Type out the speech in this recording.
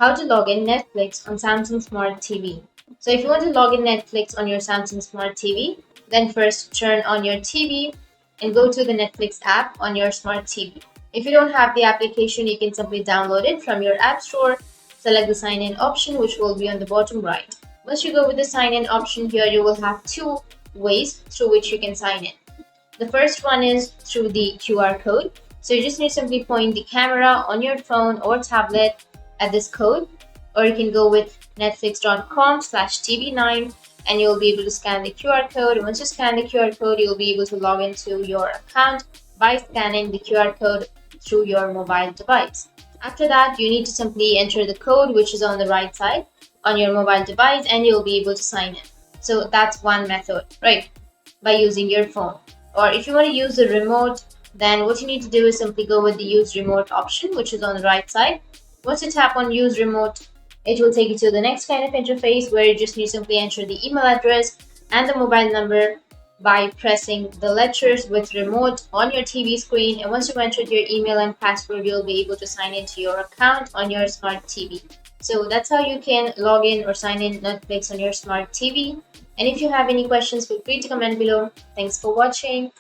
How to log in Netflix on Samsung Smart TV. So if you want to log in Netflix on your Samsung Smart TV, then first turn on your TV and go to the Netflix app on your Smart TV. If you don't have the application, you can simply download it from your app store. Select the sign in option, which will be on the bottom right. Once you go with the sign in option here, you will have two ways through which you can sign in. The first one is through the QR code. So you just need to simply point the camera on your phone or tablet at this code, or you can go with netflix.com/tv9 and you'll be able to scan the QR code. And once you scan the QR code, you'll be able to log into your account by scanning the QR code through your mobile device. After that, you need to simply enter the code which is on the right side on your mobile device and you'll be able to sign in. So that's one method, right? By using your phone. Or if you want to use the remote, then what you need to do is simply go with the use remote option, which is on the right side. Once you tap on use remote, it will take you to the next kind of interface where you just need to simply enter the email address and the mobile number by pressing the letters with remote on your TV screen. And once you've entered your email and password, you'll be able to sign into your account on your smart TV. So that's how you can log in or sign in Netflix on your smart TV. And if you have any questions, feel free to comment below. Thanks for watching.